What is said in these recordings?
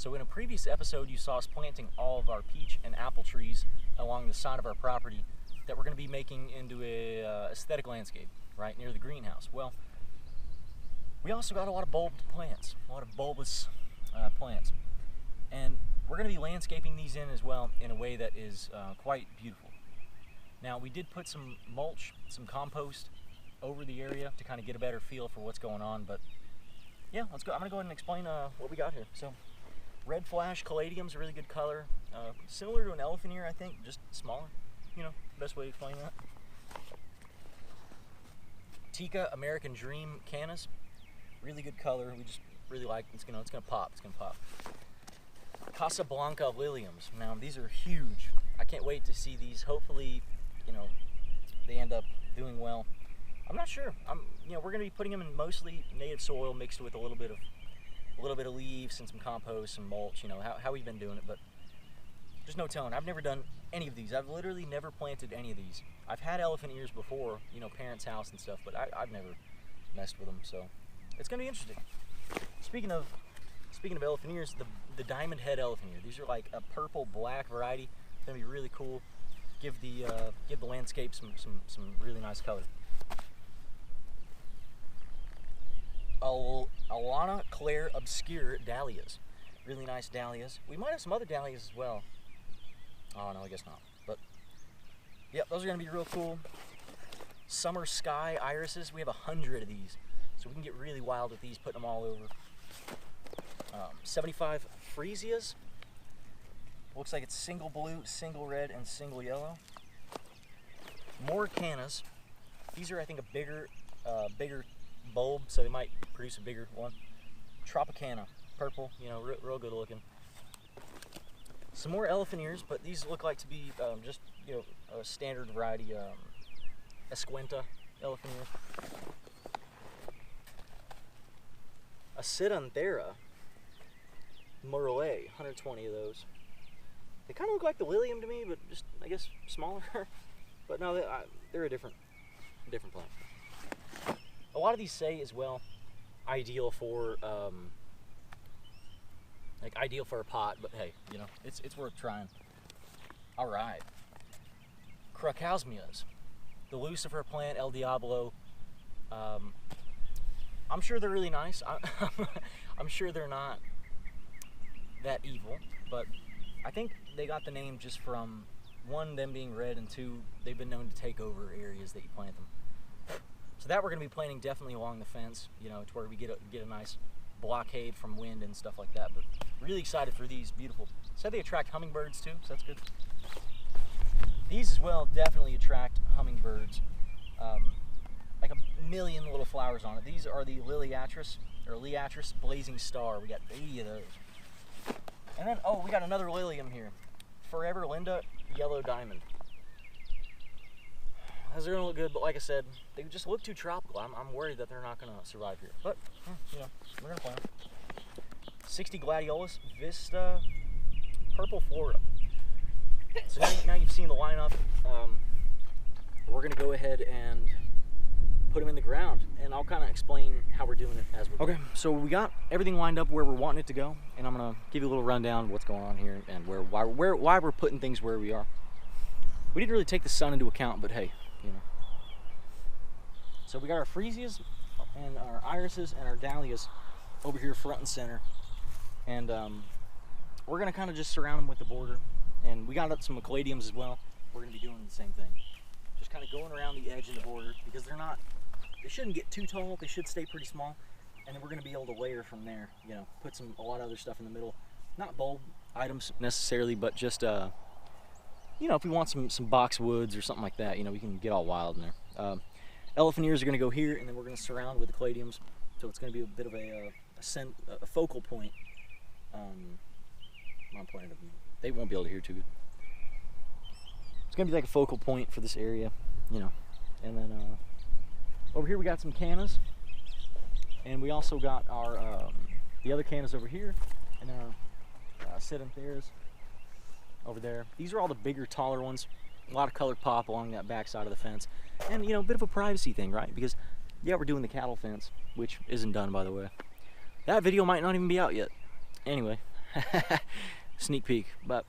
So in a previous episode, you saw us planting all of our peach and apple trees along the side of our property that we're going to be making into a aesthetic landscape right near the greenhouse. Well, we also got a lot of bulbed plants, a lot of bulbous plants, and we're going to be landscaping these in as well in a way that is quite beautiful. Now, we did put some mulch, some compost over the area to kind of get a better feel for what's going on, but yeah, let's go. I'm going to go ahead and explain what we got here. So, red Flash Caladium is a really good color, similar to an elephant ear, I think, just smaller. You know, best way to explain that. Tika American Dream Canas, really good color. We just really like. It's gonna pop. It's gonna pop. Casablanca Liliums. Now these are huge. I can't wait to see these. Hopefully, you know, they end up doing well. I'm not sure. We're gonna be putting them in mostly native soil mixed with a little bit of leaves and some compost, some mulch. You know how we've been doing it, but there's no telling. I've never done any of these. I've literally never planted any of these. I've had elephant ears before, you know, parents' house and stuff, but I've never messed with them. So it's gonna be interesting. Speaking of elephant ears, the diamond head elephant ear. These are like a purple black variety. It's gonna be really cool. Give the landscape some really nice color. Alana Claire Obscure Dahlias. Really nice dahlias. We might have some other dahlias as well. Oh no, I guess not. But yep, those are gonna be real cool. Summer Sky Irises. We have 100 of these, so we can get really wild with these, putting them all over. 75 Freesias. Looks like it's single blue, single red, and single yellow. More Canas. These are, I think, a bigger bulb, so they might produce a bigger one. Tropicana, purple, you know, real good looking. Some more elephant ears, but these look like to be just, you know, a standard variety, Escuenta elephant ear. A Sidanthera Morellet, 120 of those. They kind of look like the Lilium to me, but just, I guess, smaller. But no, they're a different plant. A lot of these say as well, ideal for ideal for a pot, but hey, you know, it's worth trying. All right, Crocosmias, the Lucifer plant, El Diablo. I'm sure they're really nice. I'm sure they're not that evil, but I think they got the name just from, one, them being red, and two, they've been known to take over areas that you plant them. So that we're going to be planting definitely along the fence, you know, to where we get a nice blockade from wind and stuff like that. But really excited for these. Beautiful. Said they attract hummingbirds too, so that's good. These as well definitely attract hummingbirds. Like a million little flowers on it. These are the Liatris Blazing Star. We got 80 of those. And then, oh, we got another Lilium here. Forever Linda Yellow Diamond. Those are gonna look good, but like I said, they just look too tropical. I'm worried that they're not gonna survive here. But, you know, we're gonna plant. 60 Gladiolus Vista Purple Flora. So now you've seen the lineup. We're gonna go ahead and put them in the ground, and I'll kind of explain how we're doing it as we're going. Okay, so we got everything lined up where we're wanting it to go, and I'm gonna give you a little rundown of what's going on here and why we're putting things where we are. We didn't really take the sun into account, but hey, you know. So we got our Freesias and our irises and our dahlias over here front and center, and we're gonna kind of just surround them with the border, and we got up some caladiums as well. We're gonna be doing the same thing, just kind of going around the edge of the border, because they shouldn't get too tall. They should stay pretty small, and then we're gonna be able to layer from there. You know, put a lot of other stuff in the middle, not bulb items necessarily, but just you know, if we want some boxwoods or something like that, you know, we can get all wild in there. Elephant ears are going to go here, and then we're going to surround with the caladiums, so it's going to be a bit of a focal point. I'm pointing at them. They won't be able to hear too good. It's going to be like a focal point for this area, you know. And then over here we got some Canas, and we also got our the other Canas over here, and then our Sidantheras over there. These are all the bigger, taller ones. A lot of color pop along that back side of the fence. And, you know, a bit of a privacy thing, right? Because, yeah, we're doing the cattle fence, which isn't done, by the way. That video might not even be out yet. Anyway, sneak peek. But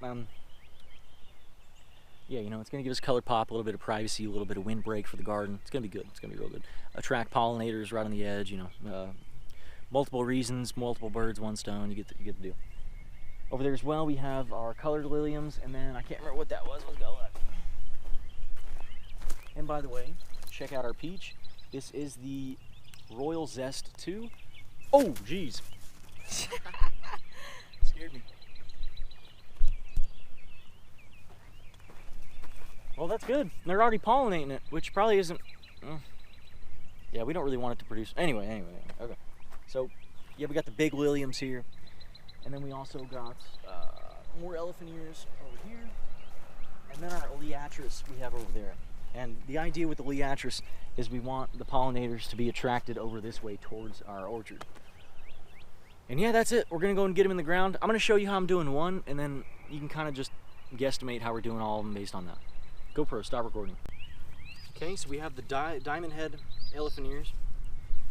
yeah, you know, it's gonna give us color pop, a little bit of privacy, a little bit of windbreak for the garden. It's gonna be good. It's gonna be real good. Attract pollinators right on the edge. You know, multiple reasons, multiple birds, one stone. You get the deal. Over there as well, we have our colored liliums, and then I can't remember what that was. Let's go look. And by the way, check out our peach. This is the Royal Zest 2. Oh, geez. Scared me. Well, that's good. They're already pollinating it, which probably isn't... yeah, we don't really want it to produce... Anyway, okay. So, yeah, we got the big liliums here. And then we also got more elephant ears over here. And then our Liatris we have over there. And the idea with the Liatris is we want the pollinators to be attracted over this way towards our orchard. And yeah, that's it. We're gonna go and get them in the ground. I'm gonna show you how I'm doing one, and then you can kind of just guesstimate how we're doing all of them based on that. GoPro, stop recording. Okay, so we have the diamond head elephant ears,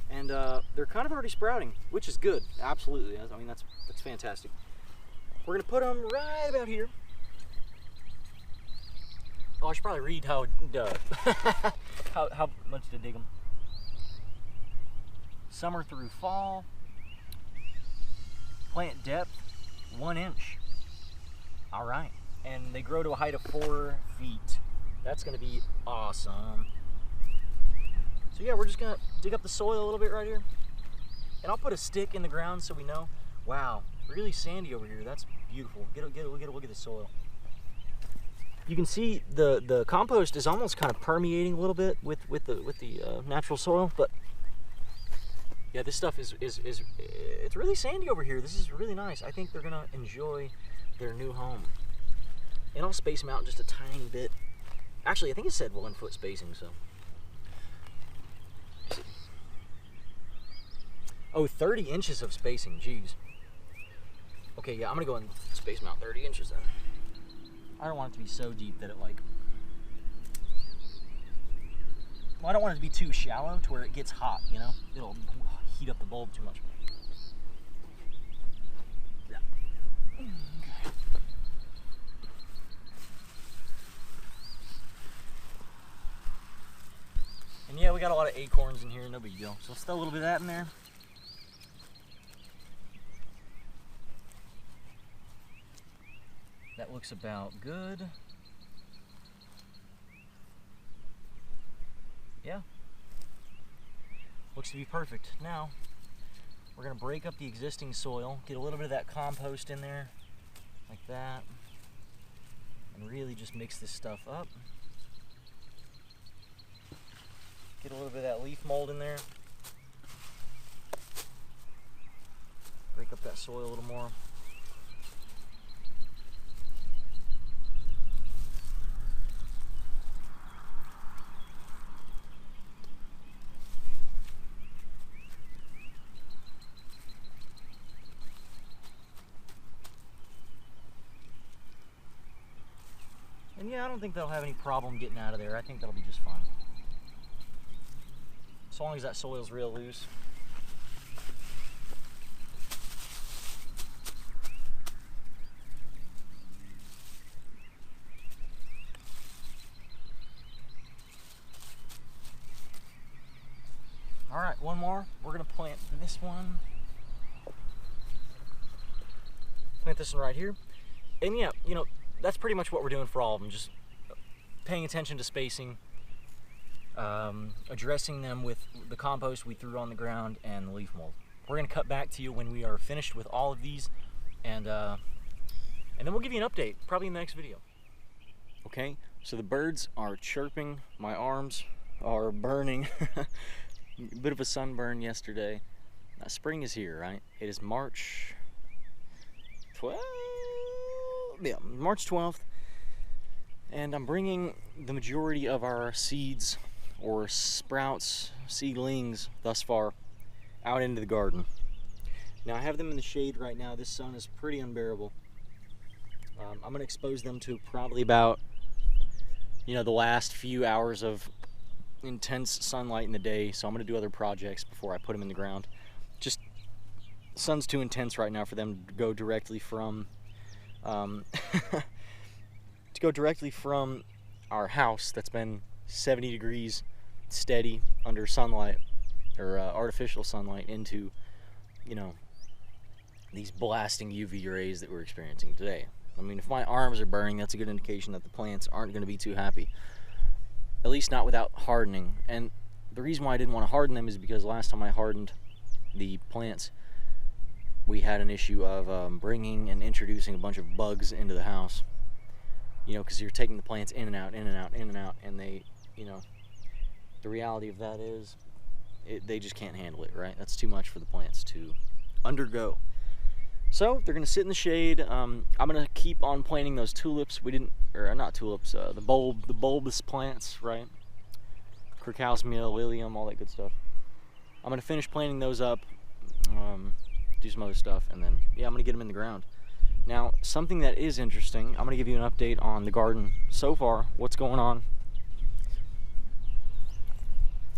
and they're kind of already sprouting, which is good. Absolutely. I mean, that's fantastic. We're gonna put them right about here. Oh, I should probably read how how much to dig them. Summer through fall. Plant depth 1 inch. All right, and they grow to a height of 4 feet. That's gonna be awesome. So yeah, we're just gonna dig up the soil a little bit right here, and I'll put a stick in the ground so we know. Wow, really sandy over here. That's beautiful. Get a look at the soil. You can see the compost is almost kind of permeating a little bit with the natural soil, but yeah, this stuff is it's really sandy over here. This is really nice. I think they're gonna enjoy their new home. And I'll space them out just a tiny bit. Actually, I think it said 1 foot spacing, so. Oh, 30 inches of spacing, geez. Okay, yeah, I'm gonna go and space them out 30 inches then. I don't want it to be so deep that it well, I don't want it to be too shallow to where it gets hot, you know? It'll heat up the bulb too much. Yeah. Okay. And yeah, we got a lot of acorns in here, no big deal. So let's throw a little bit of that in there. That looks about good. Yeah. Looks to be perfect. Now, we're going to break up the existing soil, get a little bit of that compost in there, like that, and really just mix this stuff up. Get a little bit of that leaf mold in there. Break up that soil a little more. And yeah, I don't think they'll have any problem getting out of there. I think that'll be just fine. As long as that soil's real loose. All right, one more. We're gonna plant this one. Plant this one right here. And yeah, you know, that's pretty much what we're doing for all of them. Just paying attention to spacing, addressing them with the compost we threw on the ground and the leaf mold. We're gonna cut back to you when we are finished with all of these, and then we'll give you an update, probably in the next video. Okay, so the birds are chirping. My arms are burning. A bit of a sunburn yesterday. Spring is here, right? It is March 12th. Yeah, March 12th, and I'm bringing the majority of our seeds or sprouts, seedlings thus far, out into the garden. Now I have them in the shade right now. This sun is pretty unbearable. I'm going to expose them to probably about, you know, the last few hours of intense sunlight in the day, so I'm going to do other projects before I put them in the ground. Just the sun's too intense right now for them to go directly from to go directly from our house that's been 70 degrees steady under sunlight, or artificial sunlight, into, you know, these blasting UV rays that we're experiencing today. I mean, if my arms are burning, that's a good indication that the plants aren't going to be too happy. At least not without hardening. And the reason why I didn't want to harden them is because last time I hardened the plants, we had an issue of bringing and introducing a bunch of bugs into the house. You know, because you're taking the plants in and out, in and out, in and out, and they, you know, the reality of that is they just can't handle it, right? That's too much for the plants to undergo. So they're going to sit in the shade. I'm going to keep on planting those tulips. Not tulips, the bulbous plants, right? Crocosmia, Lilium, all that good stuff. I'm going to finish planting those up, do some other stuff, and then, yeah, I'm going to get them in the ground. Now, something that is interesting, I'm going to give you an update on the garden so far, what's going on.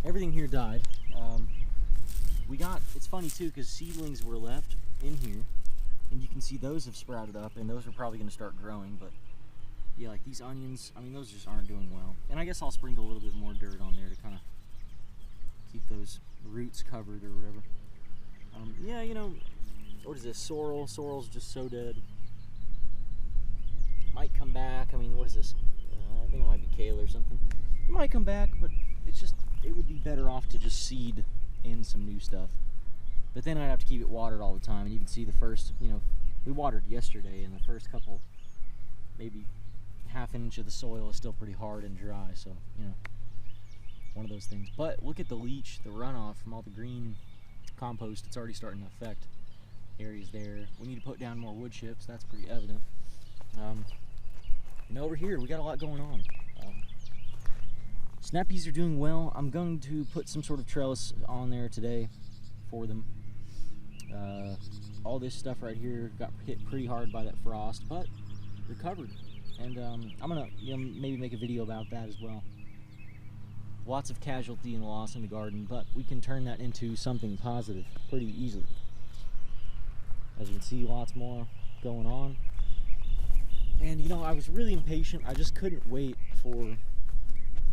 Everything here died. It's funny too, because seedlings were left in here, and you can see those have sprouted up, and those are probably going to start growing, but yeah, like these onions, I mean, those just aren't doing well. And I guess I'll sprinkle a little bit more dirt on there to kind of keep those roots covered or whatever. Yeah, you know, what is this, sorrel? Sorrel's just so dead. Might come back. I mean, what is this? I think it might be kale or something. It might come back, but it's just, it would be better off to just seed in some new stuff. But then I'd have to keep it watered all the time, and you can see the first, you know, we watered yesterday, and the first couple, maybe half an inch of the soil is still pretty hard and dry, so, you know, one of those things. But look at the leach, the runoff from all the green compost. It's already starting to affect areas there. We need to put down more wood chips, that's pretty evident. And over here, we got a lot going on. Snap peas are doing well. I'm going to put some sort of trellis on there today for them. All this stuff right here got hit pretty hard by that frost, but recovered. And I'm gonna, you know, maybe make a video about that as well. Lots of casualty and loss in the garden, but we can turn that into something positive pretty easily. As you can see, lots more going on. And you know, I was really impatient. I just couldn't wait for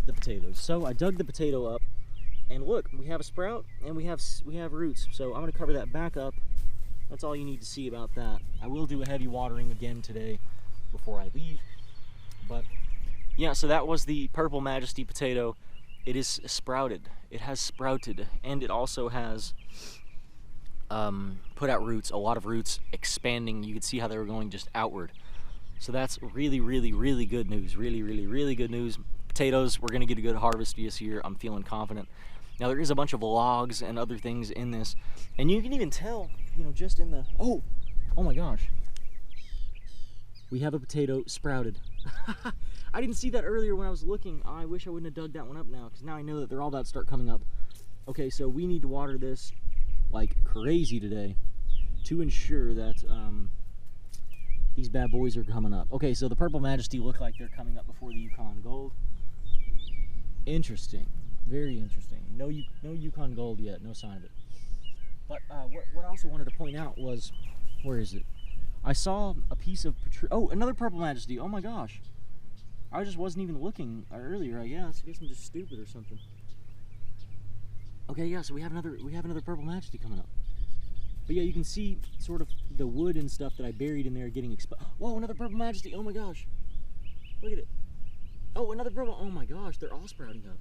the potatoes. So I dug the potato up, and look, we have a sprout and we have roots. So I'm going to cover that back up. That's all you need to see about that. I will do a heavy watering again today before I leave. But yeah, so that was the Purple Majesty potato. It is sprouted. It has sprouted, and it also has put out roots, a lot of roots expanding. You can see how they were going just outward. So that's really, really, really good news. Really, really, really good news. Potatoes, we're going to get a good harvest this year. I'm feeling confident. Now, there is a bunch of logs and other things in this, and you can even tell, you know, just in the, oh my gosh. We have a potato sprouted. I didn't see that earlier when I was looking. I wish I wouldn't have dug that one up now, because now I know that they're all about to start coming up. Okay, so we need to water this like crazy today to ensure that these bad boys are coming up. Okay, so the Purple Majesty look like they're coming up before the Yukon Gold. Interesting, very interesting. No Yukon Gold yet, no sign of it. But what I also wanted to point out was, where is it? I saw a piece of, oh, another Purple Majesty. Oh my gosh. I just wasn't even looking earlier, I guess. I guess I'm just stupid or something. Okay, yeah, so we have another Purple Majesty coming up. But yeah, you can see sort of the wood and stuff that I buried in there getting exposed. Whoa, another Purple Majesty. Oh my gosh. Look at it. Oh, another purple. Oh my gosh, they're all sprouting up.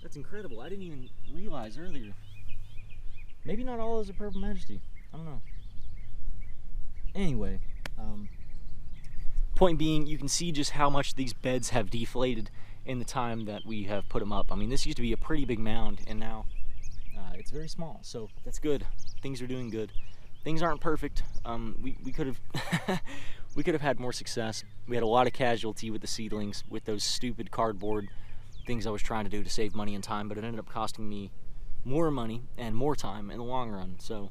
That's incredible. I didn't even realize earlier. Maybe not all those are Purple Majesty. I don't know. Anyway, point being, you can see just how much these beds have deflated in the time that we have put them up. I mean, this used to be a pretty big mound, and now it's very small, so that's good. Things are doing good. Things aren't perfect. We could have we could have had more success. We had a lot of casualty with the seedlings, with those stupid cardboard things I was trying to do to save money and time, but it ended up costing me more money and more time in the long run. So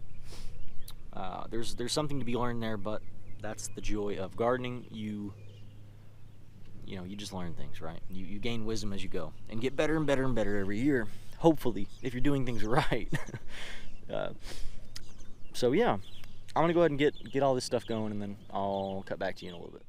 there's something to be learned there, but that's the joy of gardening. You just learn things, right? You gain wisdom as you go and get better and better and better every year, hopefully, if you're doing things right. So yeah, I'm gonna go ahead and get all this stuff going, and then I'll cut back to you in a little bit.